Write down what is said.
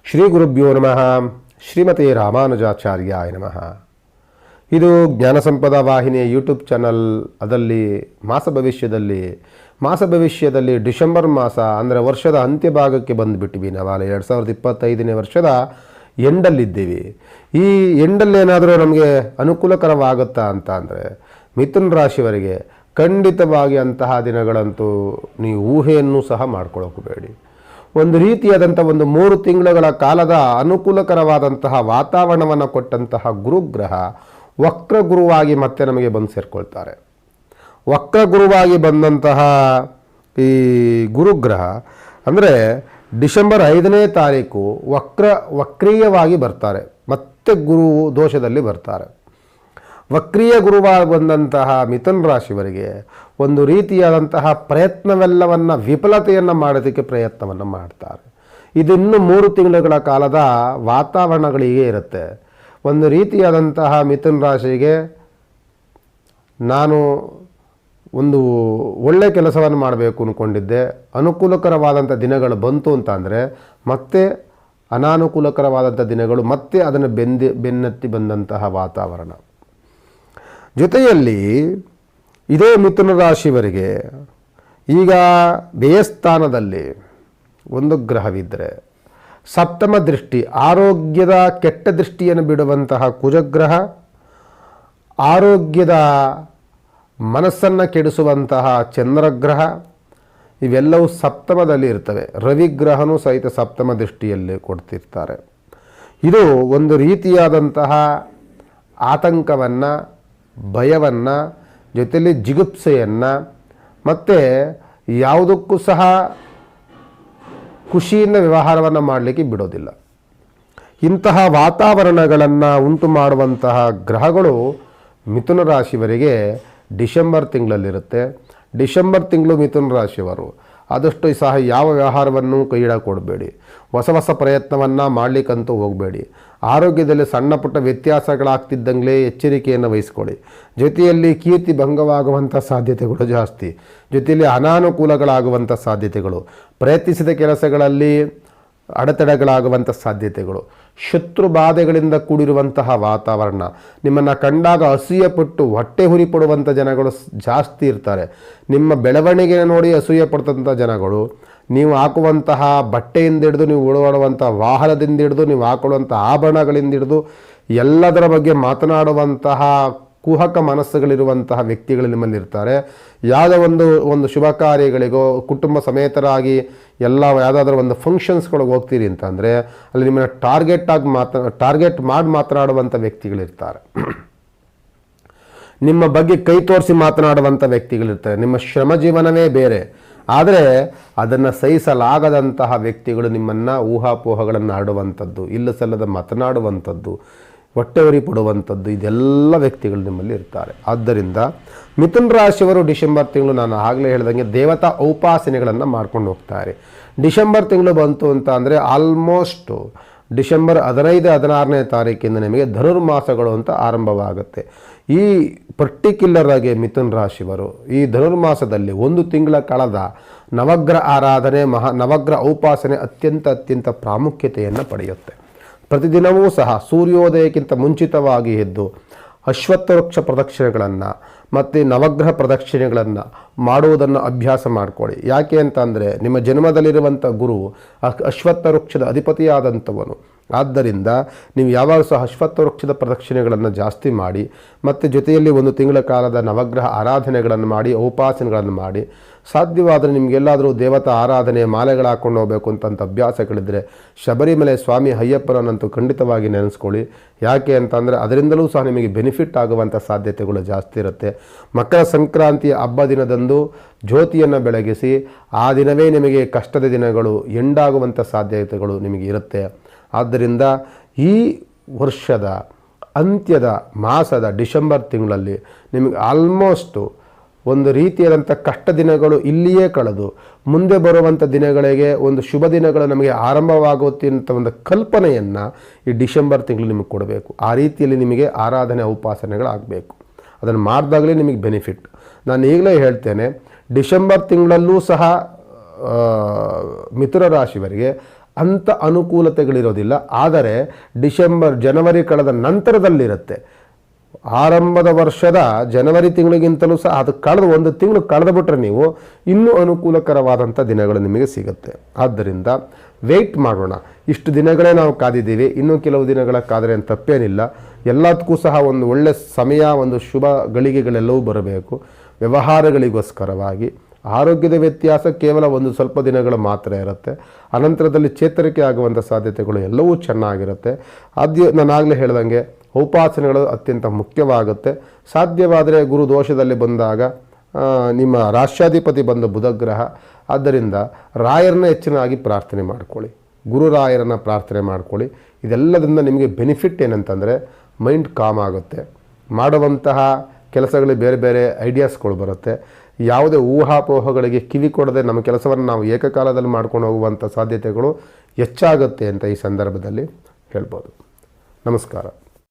ಶ್ರೀ ಗುರುಭ್ಯೋ ನಮಃ. ಶ್ರೀಮತಿ ರಾಮಾನುಜಾಚಾರ್ಯಾಯ ನಮಃ. ಇದು ಜ್ಞಾನಸಂಪದ ವಾಹಿನಿಯ ಯೂಟ್ಯೂಬ್ ಚಾನಲ್. ಅದರಲ್ಲಿ ಮಾಸ ಭವಿಷ್ಯದಲ್ಲಿ ಡಿಸೆಂಬರ್ ಮಾಸ ಅಂದರೆ ವರ್ಷದ ಅಂತ್ಯಭಾಗಕ್ಕೆ ಬಂದುಬಿಟ್ಟಿವಿ. ನಾವಲ್ಲ 2025ನೇ ವರ್ಷದ ಎಂಡಲ್ಲಿದ್ದೀವಿ. ಈ ಎಂಡಲ್ಲೇನಾದರೂ ನಮಗೆ ಅನುಕೂಲಕರವಾಗುತ್ತಾ ಅಂತ ಅಂದರೆ ಮಿಥುನ ರಾಶಿಯವರಿಗೆ ಖಂಡಿತವಾಗಿ ಅಂತಹ ದಿನಗಳಂತೂ ನೀವು ಊಹೆಯನ್ನು ಸಹ ಮಾಡ್ಕೊಳ್ಳೋಕಬೇಡಿ. ಒಂದು ರೀತಿಯಾದಂಥ 3 ತಿಂಗಳುಗಳ ಕಾಲದ ಅನುಕೂಲಕರವಾದಂತಹ ವಾತಾವರಣವನ್ನು ಕೊಟ್ಟಂತಹ ಗುರುಗ್ರಹ ವಕ್ರ ಗುರುವಾಗಿ ಮತ್ತೆ ನಮಗೆ ಬಂದು ಸೇರಿಕೊಳ್ತಾರೆ. ವಕ್ರ ಗುರುವಾಗಿ ಬಂದಂತಹ ಈ ಗುರುಗ್ರಹ ಅಂದರೆ ಡಿಸೆಂಬರ್ 5ನೇ ತಾರೀಕು ವಕ್ರೀಯವಾಗಿ ಬರ್ತಾರೆ, ಮತ್ತೆ ಗುರು ದೋಷದಲ್ಲಿ ಬರ್ತಾರೆ. ವಕ್ರೀಯ ಗುರುವಾಗಿ ಬಂದಂತಹ ಮಿಥುನ ರಾಶಿಯವರಿಗೆ ಒಂದು ರೀತಿಯಾದಂತಹ ಪ್ರಯತ್ನವೆಲ್ಲವನ್ನು ವಿಫಲತೆಯನ್ನು ಮಾಡೋದಕ್ಕೆ ಪ್ರಯತ್ನವನ್ನು ಮಾಡ್ತಾರೆ. ಇದಿನ್ನು 3 ತಿಂಗಳುಗಳ ಕಾಲದ ವಾತಾವರಣಗಳಿಗೆ ಇರುತ್ತೆ. ಒಂದು ರೀತಿಯಾದಂತಹ ಮಿಥುನ ರಾಶಿಗೆ ನಾನು ಒಂದು ಒಳ್ಳೆ ಕೆಲಸವನ್ನು ಮಾಡಬೇಕು ಅಂದ್ಕೊಂಡಿದ್ದೆ, ಅನುಕೂಲಕರವಾದಂಥ ದಿನಗಳು ಬಂತು ಅಂತ ಅಂದರೆ ಮತ್ತೆ ಅನಾನುಕೂಲಕರವಾದಂಥ ದಿನಗಳು ಮತ್ತೆ ಅದನ್ನು ಬೆನ್ನತ್ತಿ ಬಂದಂತಹ ವಾತಾವರಣ. ಜೊತೆಯಲ್ಲಿ ಇದೇ ಮಿಥುನ ರಾಶಿಯವರಿಗೆ ಈಗ ವ್ಯಯಸ್ಥಾನದಲ್ಲಿ ಒಂದು ಗ್ರಹವಿದ್ದರೆ ಸಪ್ತಮ ದೃಷ್ಟಿ, ಆರೋಗ್ಯದ ಕೆಟ್ಟ ದೃಷ್ಟಿಯನ್ನು ಬಿಡುವಂತಹ ಕುಜಗ್ರಹ, ಆರೋಗ್ಯದ ಮನಸ್ಸನ್ನು ಕೆಡಿಸುವಂತಹ ಚಂದ್ರಗ್ರಹ, ಇವೆಲ್ಲವೂ ಸಪ್ತಮದಲ್ಲಿ ಇರ್ತವೆ. ರವಿಗ್ರಹನೂ ಸಹಿತ ಸಪ್ತಮ ದೃಷ್ಟಿಯಲ್ಲಿ ಕೊಡ್ತಿರ್ತಾರೆ. ಇದು ಒಂದು ರೀತಿಯಾದಂತಹ ಆತಂಕವನ್ನು, ಭಯವನ್ನು, ಜೊತೆಯಲ್ಲಿ ಜಿಗುಪ್ಸೆಯನ್ನು, ಮತ್ತು ಯಾವುದಕ್ಕೂ ಸಹ ಖುಷಿಯಿಂದ ವ್ಯವಹಾರವನ್ನು ಮಾಡಲಿಕ್ಕೆ ಬಿಡೋದಿಲ್ಲ. ಇಂತಹ ವಾತಾವರಣಗಳನ್ನು ಉಂಟು ಮಾಡುವಂತಹ ಗ್ರಹಗಳು ಮಿಥುನ ರಾಶಿಯವರಿಗೆ ಡಿಸೆಂಬರ್ ತಿಂಗಳಲ್ಲಿರುತ್ತೆ. ಡಿಸೆಂಬರ್ ತಿಂಗಳು ಮಿಥುನ ರಾಶಿಯವರು ಆದಷ್ಟು ಸಹ ಯಾವ ವ್ಯವಹಾರವನ್ನು ಕೈಯಿಡ ಕೊಡಬೇಡಿ. ಹೊಸ ಪ್ರಯತ್ನವನ್ನು ಮಾಡಲಿಕ್ಕಂತೂ ಹೋಗಬೇಡಿ. ಆರೋಗ್ಯದಲ್ಲಿ ಸಣ್ಣ ಪುಟ್ಟ ವ್ಯತ್ಯಾಸಗಳಾಗ್ತಿದ್ದಂಗೆ ಎಚ್ಚರಿಕೆಯನ್ನು ವಹಿಸ್ಕೊಳ್ಳಿ. ಜೊತೆಯಲ್ಲಿ ಕೀರ್ತಿ ಭಂಗವಾಗುವಂಥ ಸಾಧ್ಯತೆಗಳು ಜಾಸ್ತಿ. ಜೊತೆಯಲ್ಲಿ ಅನಾನುಕೂಲಗಳಾಗುವಂಥ ಸಾಧ್ಯತೆಗಳು, ಪ್ರಯತ್ನಿಸಿದ ಕೆಲಸಗಳಲ್ಲಿ ಅಡೆತಡೆಗಳಾಗುವಂಥ ಸಾಧ್ಯತೆಗಳು, ಶತ್ರು ಬಾಧೆಗಳಿಂದ ಕೂಡಿರುವಂತಹ ವಾತಾವರಣ, ನಿಮ್ಮನ್ನು ಕಂಡಾಗ ಅಸೂಯೆಪಟ್ಟು ಹೊಟ್ಟೆ ಹುರಿಪಡುವಂಥ ಜನಗಳು ಜಾಸ್ತಿ ಇರ್ತಾರೆ. ನಿಮ್ಮ ಬೆಳವಣಿಗೆ ನೋಡಿ ಅಸೂಯೆ ಪಡ್ತಂಥ ಜನಗಳು, ನೀವು ಹಾಕುವಂತಹ ಬಟ್ಟೆಯಿಂದ ಹಿಡಿದು, ನೀವು ಓಡಾಡುವಂಥ ವಾಹನದಿಂದ ಹಿಡಿದು, ನೀವು ಹಾಕೊಳ್ಳುವಂಥ ಆಭರಣಗಳಿಂದ ಹಿಡಿದು ಎಲ್ಲದರ ಬಗ್ಗೆ ಮಾತನಾಡುವಂತಹ ಕುಹಕ ಮನಸ್ಸುಗಳಿರುವಂತಹ ವ್ಯಕ್ತಿಗಳು ನಿಮ್ಮಲ್ಲಿ ಇರ್ತಾರೆ. ಯಾವುದೋ ಒಂದು ಶುಭ ಕಾರ್ಯಗಳಿಗೋ ಕುಟುಂಬ ಸಮೇತರಾಗಿ ಯಾವುದಾದ್ರೂ ಒಂದು ಫಂಕ್ಷನ್ಸ್ಗಳಿಗೆ ಹೋಗ್ತೀರಿ ಅಂತಂದರೆ ಅಲ್ಲಿ ನಿಮ್ಮನ್ನು ಟಾರ್ಗೆಟ್ ಮಾಡಿ ಮಾತನಾಡುವಂಥ ವ್ಯಕ್ತಿಗಳಿರ್ತಾರೆ. ನಿಮ್ಮ ಬಗ್ಗೆ ಕೈ ತೋರಿಸಿ ಮಾತನಾಡುವಂಥ ವ್ಯಕ್ತಿಗಳಿರ್ತಾರೆ. ನಿಮ್ಮ ಶ್ರಮ ಜೀವನವೇ ಬೇರೆ, ಆದರೆ ಅದನ್ನು ಸಹಿಸಲಾಗದಂತಹ ವ್ಯಕ್ತಿಗಳು ನಿಮ್ಮನ್ನು ಊಹಾಪೋಹಗಳನ್ನು ಆಡುವಂಥದ್ದು, ಇಲ್ಲ ಸಲ್ಲದ ಮಾತನಾಡುವಂಥದ್ದು, ಹೊಟ್ಟೆವರಿ ಪಡುವಂಥದ್ದು, ಇದೆಲ್ಲ ವ್ಯಕ್ತಿಗಳು ನಿಮ್ಮಲ್ಲಿ ಇರ್ತಾರೆ. ಆದ್ದರಿಂದ ಮಿಥುನ ರಾಶಿಯವರು ಡಿಸೆಂಬರ್ ತಿಂಗಳು ನಾನು ಆಗಲೇ ಹೇಳ್ದಂಗೆ ದೇವತಾ ಉಪಾಸನೆಗಳನ್ನು ಮಾಡ್ಕೊಂಡು ಹೋಗ್ತಾರೆ. ಡಿಸೆಂಬರ್ ತಿಂಗಳು ಬಂತು ಅಂತ ಅಂದರೆ ಆಲ್ಮೋಸ್ಟು ಡಿಸೆಂಬರ್ 15-16ನೇ ತಾರೀಕಿಂದ ನಿಮಗೆ ಧನುರ್ಮಾಸಗಳು ಅಂತ ಆರಂಭವಾಗುತ್ತೆ. ಈ ಪರ್ಟಿಕ್ಯುಲರ್ ಆಗಿ ಮಿಥುನ ರಾಶಿಯವರು ಈ ಧನುರ್ಮಾಸದಲ್ಲಿ 1 ತಿಂಗಳ ಕಾಲದ ನವಗ್ರಹ ಆರಾಧನೆ, ನವಗ್ರಹ ಉಪಾಸನೆ ಅತ್ಯಂತ ಪ್ರಾಮುಖ್ಯತೆಯನ್ನು ಪಡೆಯುತ್ತೆ. ಪ್ರತಿದಿನವೂ ಸಹ ಸೂರ್ಯೋದಯಕ್ಕಿಂತ ಮುಂಚಿತವಾಗಿ ಎದ್ದು ಅಶ್ವತ್ಥ ವೃಕ್ಷ ಪ್ರದಕ್ಷಿಣೆಗಳನ್ನು ಮತ್ತು ನವಗ್ರಹ ಪ್ರದಕ್ಷಿಣೆಗಳನ್ನು ಮಾಡುವುದನ್ನು ಅಭ್ಯಾಸ ಮಾಡಿಕೊಳ್ಳಿ. ಯಾಕೆ ಅಂತ ಅಂದರೆ ನಿಮ್ಮ ಜನ್ಮದಲ್ಲಿರುವಂಥ ಗುರು ಅಶ್ವತ್ಥ ವೃಕ್ಷದ ಅಧಿಪತಿಯಾದಂಥವನು. ಆದ್ದರಿಂದ ನೀವು ಯಾವಾಗ ಸಹ ಅಶ್ವತ್ಥ ವೃಕ್ಷದ ಪ್ರದಕ್ಷಿಣೆಗಳನ್ನು ಜಾಸ್ತಿ ಮಾಡಿ, ಮತ್ತು ಜೊತೆಯಲ್ಲಿ 1 ತಿಂಗಳ ಕಾಲದ ನವಗ್ರಹ ಆರಾಧನೆಗಳನ್ನು ಮಾಡಿ, ಉಪಾಸನೆಗಳನ್ನು ಮಾಡಿ, ಸಾಧ್ಯವಾದರೆ ನಿಮಗೆಲ್ಲಾದರೂ ದೇವತಾ ಆರಾಧನೆ ಮಾಲೆಗಳು ಹಾಕ್ಕೊಂಡು ಹೋಗಬೇಕು ಅಂತಂಥ ಅಭ್ಯಾಸಗಳಿದ್ದರೆ ಶಬರಿಮಲೆ ಸ್ವಾಮಿ ಅಯ್ಯಪ್ಪನನ್ನಂತೂ ಖಂಡಿತವಾಗಿ ನೆನೆಸ್ಕೊಳ್ಳಿ. ಯಾಕೆ ಅಂತಂದರೆ ಅದರಿಂದಲೂ ಸಹ ನಿಮಗೆ ಬೆನಿಫಿಟ್ ಆಗುವಂಥ ಸಾಧ್ಯತೆಗಳು ಜಾಸ್ತಿ ಇರುತ್ತೆ. ಮಕರ ಸಂಕ್ರಾಂತಿಯ ಹಬ್ಬ ದಿನದಂದು ಜ್ಯೋತಿಯನ್ನು ಬೆಳಗಿಸಿ ಆ ದಿನವೇ ನಿಮಗೆ ಕಷ್ಟದ ದಿನಗಳು ಎಂಡಾಗುವಂಥ ಸಾಧ್ಯತೆಗಳು ನಿಮಗೆ ಇರುತ್ತೆ. ಆದ್ದರಿಂದ ಈ ವರ್ಷದ ಅಂತ್ಯದ ಮಾಸದ ಡಿಸೆಂಬರ್ ತಿಂಗಳಲ್ಲಿ ನಿಮಗೆ ಆಲ್ಮೋಸ್ಟು ಒಂದು ರೀತಿಯಾದಂಥ ಕಷ್ಟ ದಿನಗಳು ಇಲ್ಲಿಯೇ ಕಳೆದು ಮುಂದೆ ಬರುವಂಥ ದಿನಗಳಿಗೆ ಒಂದು ಶುಭ ದಿನಗಳು ನಮಗೆ ಆರಂಭವಾಗುತ್ತೆ ಅಂತ ಒಂದು ಕಲ್ಪನೆಯನ್ನು ಈ ಡಿಸೆಂಬರ್ ತಿಂಗಳು ನಿಮಗೆ ಕೊಡಬೇಕು. ಆ ರೀತಿಯಲ್ಲಿ ನಿಮಗೆ ಆರಾಧನೆ ಉಪಾಸನೆಗಳಾಗಬೇಕು. ಅದನ್ನು ಮಾಡಿದಾಗಲೇ ನಿಮಗೆ ಬೆನಿಫಿಟ್. ನಾನು ಈಗಲೇ ಹೇಳ್ತೇನೆ, ಡಿಸೆಂಬರ್ ತಿಂಗಳಲ್ಲೂ ಸಹ ಮಿಥುನ ರಾಶಿಯವರಿಗೆ ಅಂಥ ಅನುಕೂಲತೆಗಳಿರೋದಿಲ್ಲ. ಆದರೆ ಡಿಸೆಂಬರ್ ಜನವರಿ ಕಳೆದ ನಂತರದಲ್ಲಿರುತ್ತೆ. ಆರಂಭದ ವರ್ಷದ ಜನವರಿ ತಿಂಗಳಿಗಿಂತಲೂ ಸಹ ಅದು ಕಳೆದು ಒಂದು ತಿಂಗಳು ಕಳೆದುಬಿಟ್ರೆ ನೀವು ಇನ್ನೂ ಅನುಕೂಲಕರವಾದಂಥ ದಿನಗಳು ನಿಮಗೆ ಸಿಗುತ್ತೆ. ಆದ್ದರಿಂದ ವೆಯ್ಟ್ ಮಾಡೋಣ. ಇಷ್ಟು ದಿನಗಳೇ ನಾವು ಕಾದಿದ್ದೀವಿ, ಇನ್ನೂ ಕೆಲವು ದಿನಗಳ ಕಾದರೆ ಅಂತ ತಪ್ಪೇನಿಲ್ಲ. ಎಲ್ಲದಕ್ಕೂ ಸಹ ಒಂದು ಒಳ್ಳೆಯ ಸಮಯ, ಒಂದು ಶುಭ ಗಳಿಗೆಗಳೆಲ್ಲವೂ ಬರಬೇಕು ವ್ಯವಹಾರಗಳಿಗೋಸ್ಕರವಾಗಿ. ಆರೋಗ್ಯದ ವ್ಯತ್ಯಾಸ ಕೇವಲ ಒಂದು ಸ್ವಲ್ಪ ದಿನಗಳು ಮಾತ್ರ ಇರುತ್ತೆ. ಅನಂತರದಲ್ಲಿ ಚೇತರಿಕೆ ಆಗುವಂಥ ಸಾಧ್ಯತೆಗಳು ಎಲ್ಲವೂ ಚೆನ್ನಾಗಿರುತ್ತೆ. ನಾನಾಗಲೇ ಹೇಳ್ದಂಗೆ ಉಪಾಸನೆಗಳು ಅತ್ಯಂತ ಮುಖ್ಯವಾಗುತ್ತೆ. ಸಾಧ್ಯವಾದರೆ ಗುರು ದೋಷದಲ್ಲಿ ಬಂದಾಗ ನಿಮ್ಮ ರಾಷ್ಟ್ರಾಧಿಪತಿ ಬಂದ ಬುಧಗ್ರಹ, ಆದ್ದರಿಂದ ರಾಯರನ್ನ ಹೆಚ್ಚಿನಾಗಿ ಪ್ರಾರ್ಥನೆ ಮಾಡ್ಕೊಳ್ಳಿ, ಗುರುರಾಯರನ್ನು ಪ್ರಾರ್ಥನೆ ಮಾಡ್ಕೊಳ್ಳಿ. ಇದೆಲ್ಲದಿಂದ ನಿಮಗೆ ಬೆನಿಫಿಟ್ ಏನಂತಂದರೆ ಮೈಂಡ್ ಕಾಮ್ ಆಗುತ್ತೆ, ಮಾಡುವಂತಹ ಕೆಲಸಗಳಿಗೆ ಬೇರೆ ಬೇರೆ ಐಡಿಯಾಸ್ಗಳು ಬರುತ್ತೆ. ಯಾವುದೇ ಊಹಾಪೋಹಗಳಿಗೆ ಕಿವಿ ಕೊಡದೆ ನಮ್ಮ ಕೆಲಸವನ್ನು ನಾವು ಏಕಕಾಲದಲ್ಲಿ ಮಾಡ್ಕೊಂಡು ಹೋಗುವಂಥ ಸಾಧ್ಯತೆಗಳು ಹೆಚ್ಚಾಗುತ್ತೆ ಅಂತ ಈ ಸಂದರ್ಭದಲ್ಲಿ ಹೇಳ್ಬೋದು. ನಮಸ್ಕಾರ.